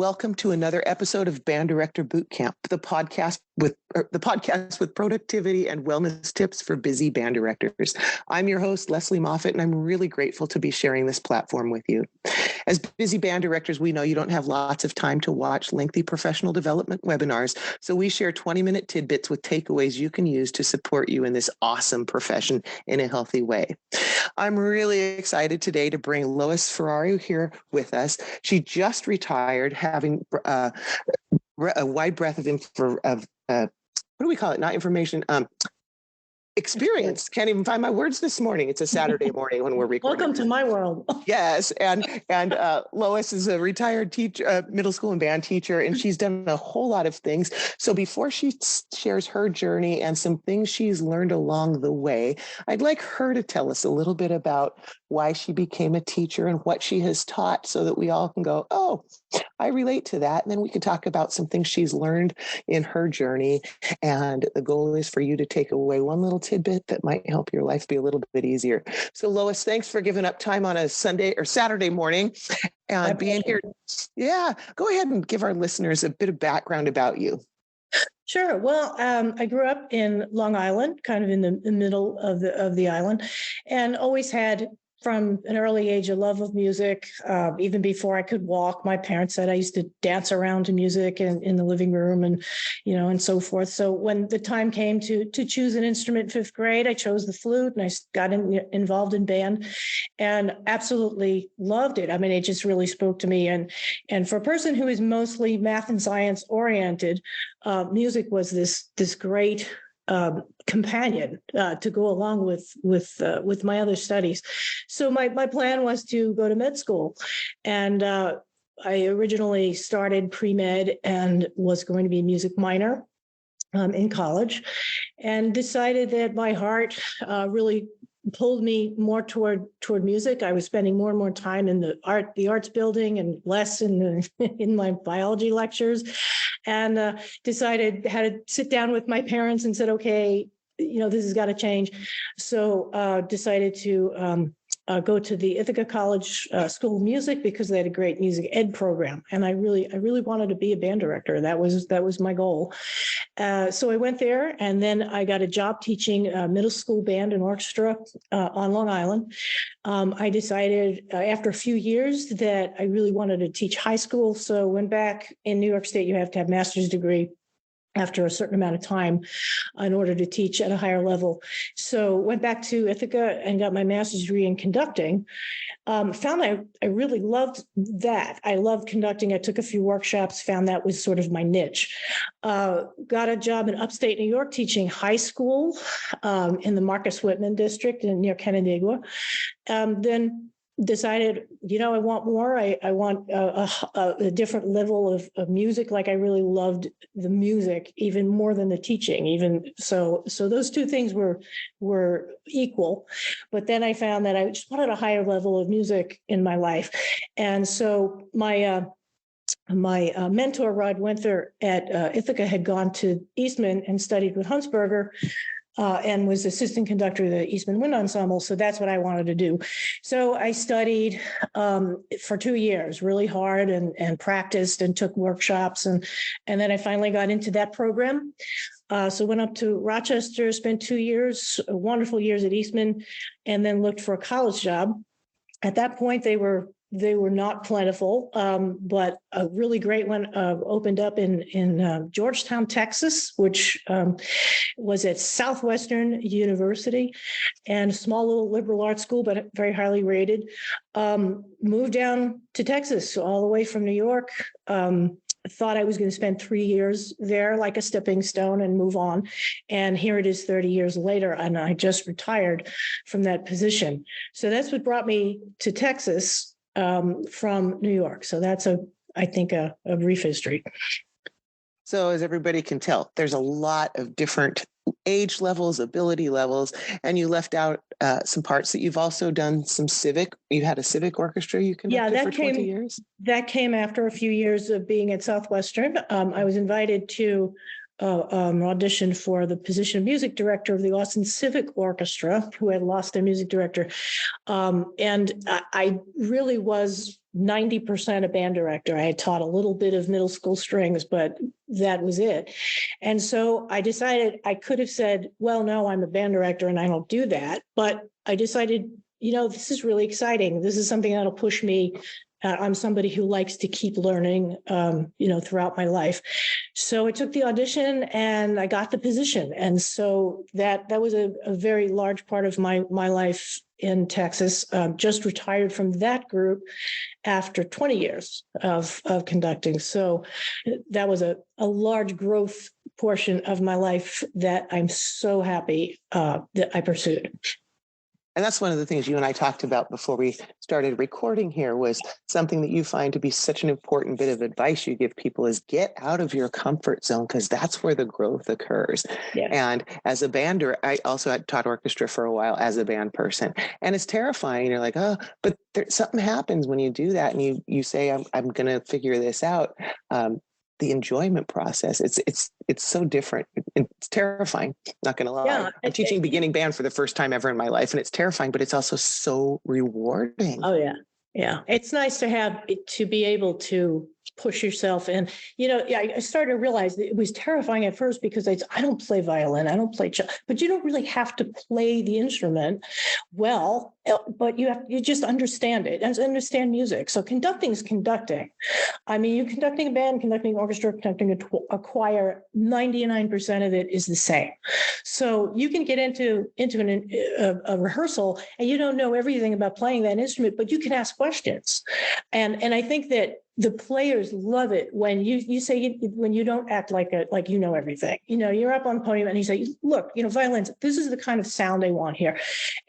welcome to another episode of Band Director Boot Camp, the podcast with productivity and wellness tips for busy band directors. I'm your host, Lesley Moffat, and I'm really grateful to be sharing this platform with you. As busy band directors, we know you don't have lots of time to watch lengthy professional development webinars, so we share 20-minute tidbits with takeaways you can use to support you in this awesome profession in a healthy way. I'm really excited today to bring Lois Ferrari here with us. She just retired, having a wide breadth of what do we call it? Not information. Experience. Can't even find my words this morning. It's a Saturday morning when we're recording. Welcome to my world. Yes, and Lois is a retired teacher, middle school and band teacher, and she's done a whole lot of things. So before she shares her journey and some things she's learned along the way, I'd like her to tell us a little bit about why she became a teacher and what she has taught, so that we all can go, oh, I relate to that. And then we can talk about some things she's learned in her journey. And the goal is for you to take away one little tidbit that might help your life be a little bit easier. So Lois, thanks for giving up time on a Sunday or Saturday morning and being here. Yeah, go ahead and give our listeners a bit of background about you. Sure. Well, I grew up in Long Island, kind of in the middle of the island, and always had, from an early age, a love of music. Even before I could walk, my parents said I used to dance around to music in the living room, and so forth. So when the time came to choose an instrument in fifth grade, I chose the flute, and I got involved in band, and absolutely loved it. I mean, it just really spoke to me. And for a person who is mostly math and science oriented, music was this great companion to go along with my other studies. So my plan was to go to med school, and I originally started pre-med and was going to be a music minor in college, and decided that my heart really pulled me more toward music. I was spending more and more time in the arts building and less in my biology lectures, and decided, had to sit down with my parents and said, okay, this has got to change. So decided to go to the Ithaca College School of Music, because they had a great music ed program, and I really wanted to be a band director. That was my goal. So I went there, and then I got a job teaching middle school band and orchestra on Long Island. I decided after a few years that I really wanted to teach high school. So went back. In New York State, you have to have a master's degree after a certain amount of time in order to teach at a higher level. So went back to Ithaca and got my master's degree in conducting. Found I really loved that. I loved conducting. I took a few workshops, found that was sort of my niche. Got a job in upstate New York teaching high school in the Marcus Whitman district near Canandaigua. Then decided, I want more. I want a different level of music. Like, I really loved the music even more than the teaching. Even so those two things were equal. But then I found that I just wanted a higher level of music in my life, and so my mentor, Rod Winther at Ithaca, had gone to Eastman and studied with Huntsberger, and was assistant conductor of the Eastman Wind Ensemble. So that's what I wanted to do. So I studied for 2 years, really hard, and practiced and took workshops. And then I finally got into that program. So went up to Rochester, spent 2 years, wonderful years at Eastman, and then looked for a college job. At that point, they were not plentiful, but a really great one opened up in Georgetown, Texas, which was at Southwestern University, and a small little liberal arts school, but very highly rated. Moved down to Texas, all the way from New York. Thought I was going to spend 3 years there, like a stepping stone, and move on. And here it is 30 years later, and I just retired from that position. So that's what brought me to Texas from New York. So that's I think a brief history. So as everybody can tell, there's a lot of different age levels, ability levels, and you left out some parts that you've also done some civic. You had a civic orchestra you conducted for 20 years? That came after a few years of being at Southwestern. I was invited to auditioned for the position of music director of the Austin Civic Orchestra, who had lost their music director. And I really was 90% a band director. I had taught a little bit of middle school strings, but that was it. And so I decided I could have said, well, no, I'm a band director and I don't do that. But I decided, this is really exciting. This is something that'll push me. I'm somebody who likes to keep learning, throughout my life. So I took the audition and I got the position. And so that was a very large part of my life in Texas. Just retired from that group after 20 years of conducting. So that was a large growth portion of my life that I'm so happy that I pursued. And that's one of the things you and I talked about before we started recording here, was something that you find to be such an important bit of advice you give people is get out of your comfort zone, because that's where the growth occurs. Yeah. And as a bander, I also had taught orchestra for a while as a band person, and it's terrifying. You're like, oh, but something happens when you do that and you say, I'm going to figure this out. The enjoyment process, it's so different. It's terrifying, not gonna lie. Yeah, I'm teaching beginning band for the first time ever in my life, and it's terrifying, but it's also so rewarding. Oh yeah, it's nice to be able to push yourself. And I started to realize that it was terrifying at first, because I don't play violin, I don't play cello, but you don't really have to play the instrument well, but you just understand it and understand music. So conducting is conducting. I mean, you're conducting a band, conducting an orchestra, conducting a choir. 99% of it is the same. So you can get into a rehearsal and you don't know everything about playing that instrument, but you can ask questions. And I think that the players love it when you say, when you don't act like you know everything. You're up on the podium and you say, look, violins, this is the kind of sound they want here.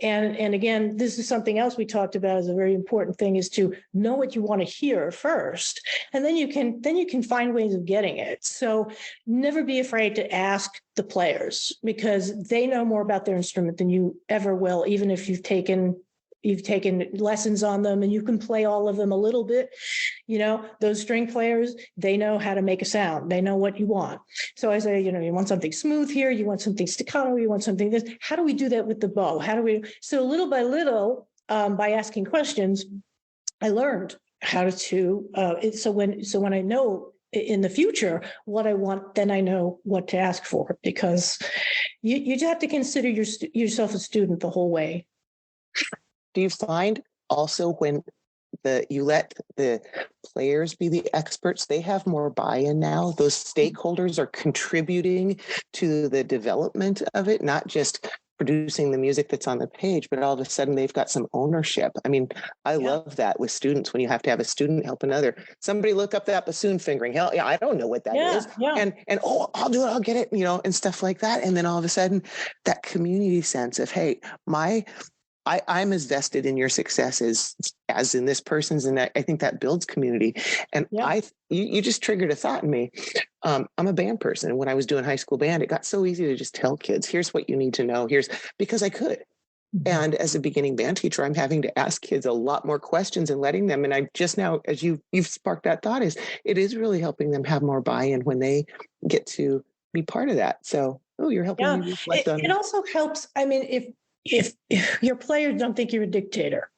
And again, this is something else we talked about as a very important thing, is to know what you want to hear first, and then you can find ways of getting it. So never be afraid to ask the players, because they know more about their instrument than you ever will, even if you've taken lessons on them and you can play all of them a little bit. Those string players, they know how to make a sound. They know what you want. So I say, you want something smooth here, you want something staccato, you want something this. How do we do that with the bow? So little by little, by asking questions, I learned how to, so when I know in the future what I want, then I know what to ask for, because you just have to consider yourself a student the whole way. Do you find also when you let the players be the experts, they have more buy-in now? Those stakeholders are contributing to the development of it, not just producing the music that's on the page, but all of a sudden they've got some ownership. I mean, I love that with students, when you have to have a student help another. Somebody look up that bassoon fingering. Hell yeah, I don't know what that is. Yeah. And oh, I'll do it, I'll get it, and stuff like that. And then all of a sudden that community sense of, hey, I'm as vested in your success as in this person's, and I think that builds community. And you just triggered a thought in me. I'm a band person, and when I was doing high school band, it got so easy to just tell kids, "Here's what you need to know." Because I could. Mm-hmm. And as a beginning band teacher, I'm having to ask kids a lot more questions and letting them. And I just now, as you've sparked that thought, it is really helping them have more buy-in when they get to be part of that. So, you're helping me reflect on it. It also helps. I mean, if your players don't think you're a dictator,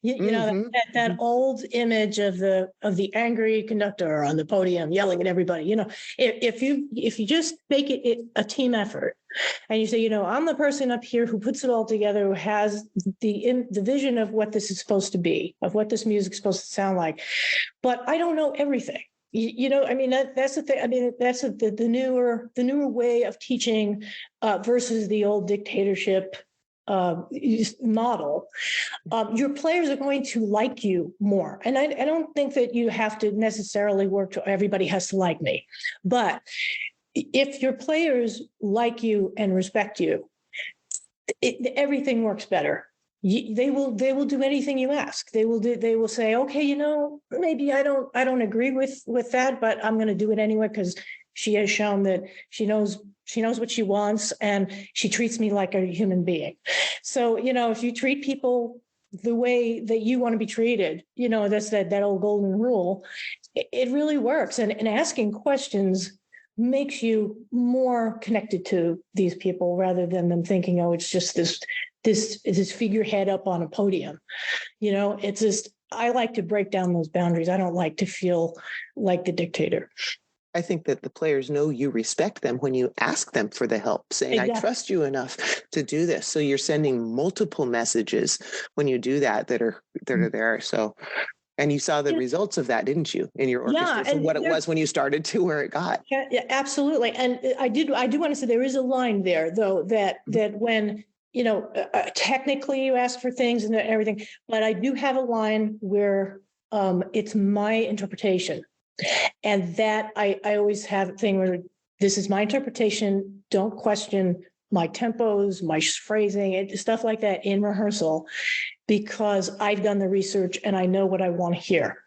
that old image of the angry conductor on the podium yelling at everybody. If you just make it a team effort, and you say, I'm the person up here who puts it all together, who has the vision of what this is supposed to be, of what this music is supposed to sound like, but I don't know everything. That's the thing. I mean, that's the newer way of teaching versus the old dictatorship model. Your players are going to like you more. And I don't think that you have to necessarily work to everybody has to like me. But if your players like you and respect you, everything works better. They will do anything you ask. They will say, okay, maybe I don't agree with that, but I'm going to do it anyway, because she has shown that she knows what she wants, and she treats me like a human being. So, if you treat people the way that you want to be treated, that's that old golden rule. It really works. And asking questions makes you more connected to these people rather than them thinking, oh, it's just this figurehead up on a podium. It's just, I like to break down those boundaries. I don't like to feel like the dictator. I think that the players know you respect them when you ask them for the help, saying, exactly. I trust you enough to do this. So you're sending multiple messages when you do that are there. So, and you saw the results of that, didn't you, in your orchestra, from what it was when you started to where it got. Yeah, absolutely. And I do want to say there is a line there, though, that when, technically you ask for things and everything, but I do have a line where it's my interpretation. And that I always have a thing where this is my interpretation. Don't question my tempos, my phrasing, stuff like that in rehearsal, because I've done the research and I know what I want to hear.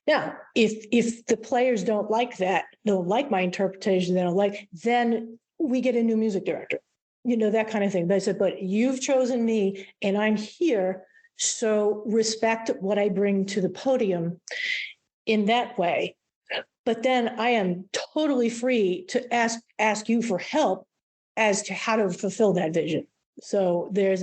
Now, if the players don't like that, don't like my interpretation, then we get a new music director, that kind of thing. But I said, but you've chosen me and I'm here, so respect what I bring to the podium in that way. But then I am totally free to ask you for help as to how to fulfill that vision. So there's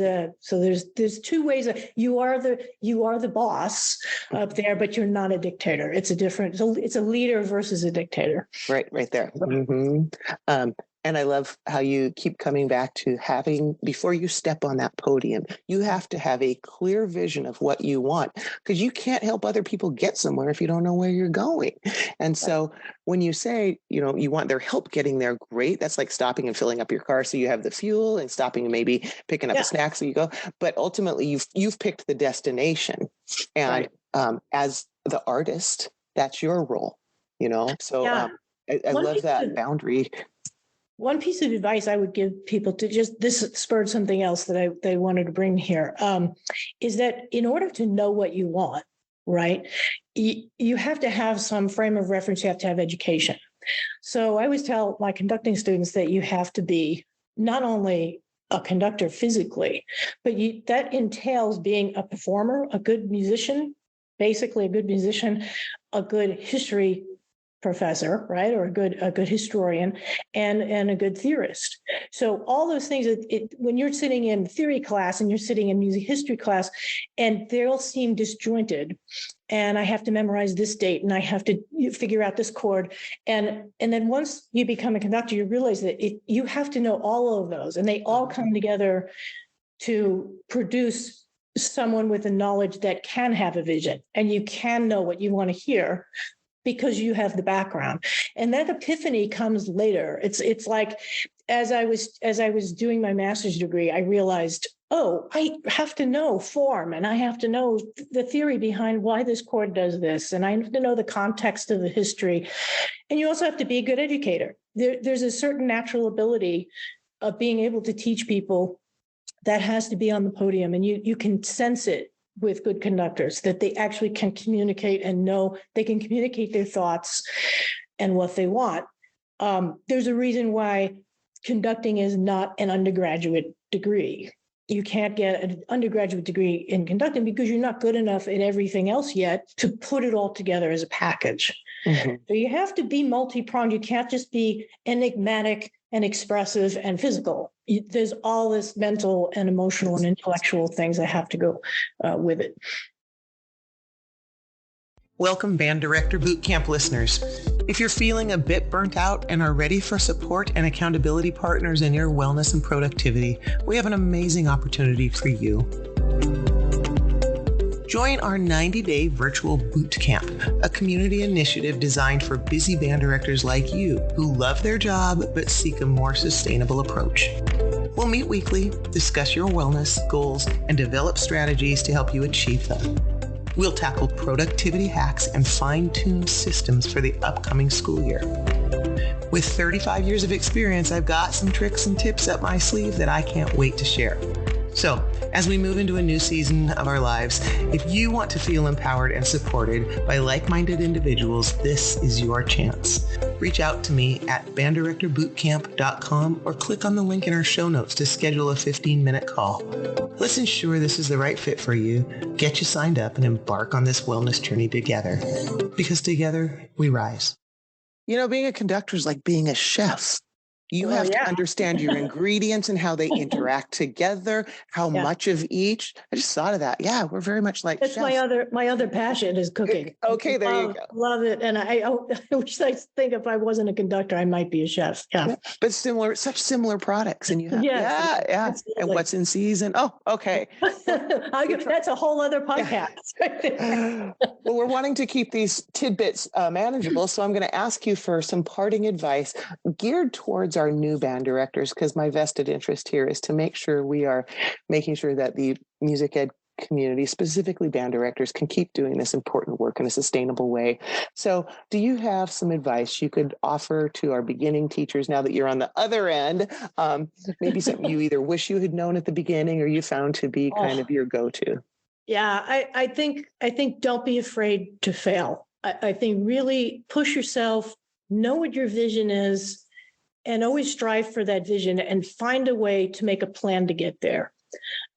two ways. You are the boss up there, but you're not a dictator. It's a leader versus a dictator. Right there. Mm-hmm. And I love how you keep coming back to having, before you step on that podium, you have to have a clear vision of what you want, because you can't help other people get somewhere if you don't know where you're going. And so when you say, you want their help getting there, great. That's like stopping and filling up your car so you have the fuel, and stopping and maybe picking up a snack so you go. But ultimately, you've picked the destination. And as the artist, that's your role, So I love that boundary. One piece of advice I would give people this spurred something else that I wanted to bring here, is that in order to know what you want, right, you have to have some frame of reference. You have to have education. So I always tell my conducting students that you have to be not only a conductor physically, but that entails being a performer, a good musician, basically a good musician, a good history professor, right, or a good historian, and a good theorist. So all those things, when you're sitting in theory class and you're sitting in music history class, and they'll seem disjointed, and I have to memorize this date, and I have to figure out this chord, and then once you become a conductor, you realize that you have to know all of those, and they all come together to produce someone with a knowledge that can have a vision, and you can know what you want to hear, because you have the background. And that epiphany comes later. It's like, as I was doing my master's degree, I realized, I have to know form, and I have to know the theory behind why this chord does this, and I have to know the context of the history. And you also have to be a good educator. There's a certain natural ability of being able to teach people that has to be on the podium, and you can sense it with good conductors, that they actually can communicate and know they can communicate their thoughts and what they want. There's a reason why conducting is not an undergraduate degree. You can't get an undergraduate degree in conducting because you're not good enough at everything else yet to put it all together as a package. Mm-hmm. So you have to be multi-pronged. You can't just be enigmatic and expressive and physical. There's all this mental and emotional and intellectual things that have to go with it. Welcome, Band Director Bootcamp listeners. If you're feeling a bit burnt out and are ready for support and accountability partners in your wellness and productivity, we have an amazing opportunity for you. Join our 90-day virtual boot camp, a community initiative designed for busy band directors like you who love their job but seek a more sustainable approach. We'll meet weekly, discuss your wellness goals, and develop strategies to help you achieve them. We'll tackle productivity hacks and fine-tune systems for the upcoming school year. With 35 years of experience, I've got some tricks and tips up my sleeve that I can't wait to share. So, as we move into a new season of our lives, if you want to feel empowered and supported by like-minded individuals, this is your chance. Reach out to me at banddirectorbootcamp.com or click on the link in our show notes to schedule a 15-minute call. Let's ensure this is the right fit for you, get you signed up, and embark on this wellness journey together. Because together, we rise. Being a conductor is like being a chef. You Well, have to yeah. understand your ingredients and how they interact together, how Yeah. much of each. I just thought of that. Yeah, we're very much like That's chefs. my other passion is cooking. Okay, there you go. Love it. And I wish I think if I wasn't a conductor, I might be a chef. Yeah. But such similar products. And you have, Yes, yeah. absolutely. And what's in season. Oh, okay. That's a whole other podcast. Well, we're wanting to keep these tidbits manageable. So I'm going to ask you for some parting advice geared towards our new band directors, because my vested interest here is to make sure we are making sure that the music ed community, specifically band directors, can keep doing this important work in a sustainable way. So do you have some advice you could offer to our beginning teachers now that you're on the other end? Maybe something you either wish you had known at the beginning or you found to be kind of your go-to. Yeah, I think don't be afraid to fail. I think really push yourself, know what your vision is, and always strive for that vision and find a way to make a plan to get there.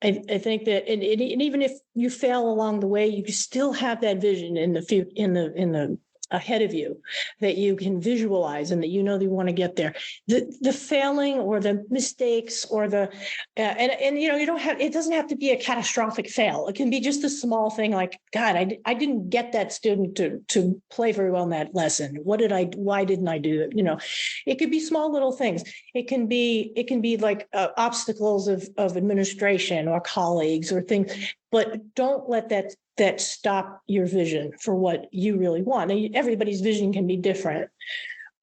I think that, and even if you fail along the way, you still have that vision in the future, in the ahead of you that you can visualize and that you want to get there. The failing or the mistakes or the and you don't have, it doesn't have to be a catastrophic fail. It can be just a small thing like, God, I didn't get that student to play very well in that lesson. Why didn't I do it? It could be small little things. It can be like obstacles of administration or colleagues or things, but don't let that stop your vision for what you really want. Everybody's vision can be different,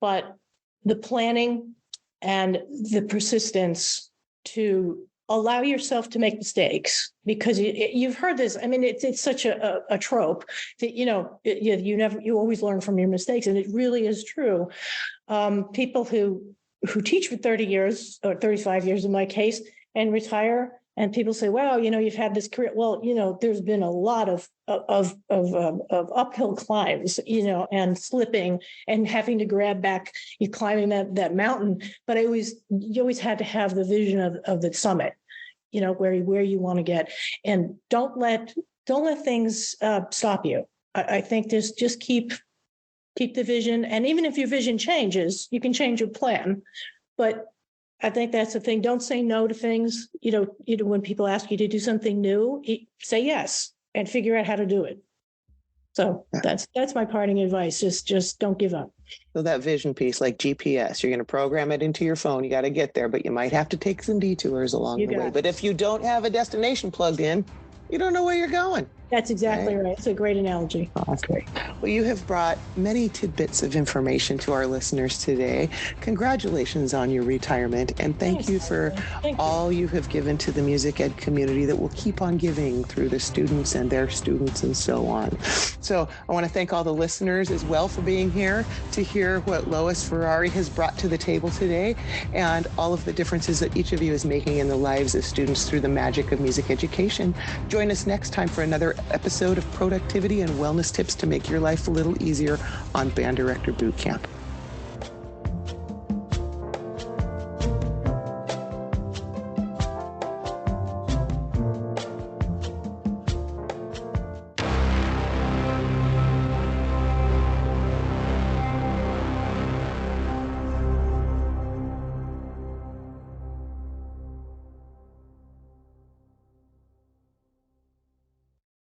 but the planning and the persistence to allow yourself to make mistakes, because you've heard this. I mean, it's such a trope that, you always learn from your mistakes. And it really is true. People who teach for 30 years or 35 years in my case and retire, and people say, well, you've had this career. Well, there's been a lot of uphill climbs, and slipping and having to grab back, you climbing that mountain. But you always had to have the vision of the summit, where you want to get, and don't let things stop you. I think just keep the vision. And even if your vision changes, you can change your plan. But I think that's the thing. Don't say no to things. When people ask you to do something new, say yes and figure out how to do it. So that's my parting advice. Just don't give up. So that vision piece, like GPS, you're going to program it into your phone. You got to get there, but you might have to take some detours along the way. But if you don't have a destination plugged in, you don't know where you're going. That's exactly right. It's a great analogy. Okay. Well, you have brought many tidbits of information to our listeners today. Congratulations on your retirement, and thank you for all you have given to the music ed community that will keep on giving through the students and their students and so on. So I want to thank all the listeners as well for being here to hear what Lois Ferrari has brought to the table today and all of the differences that each of you is making in the lives of students through the magic of music education. Join us next time for another episode of productivity and wellness tips to make your life a little easier on Band Director Boot Camp.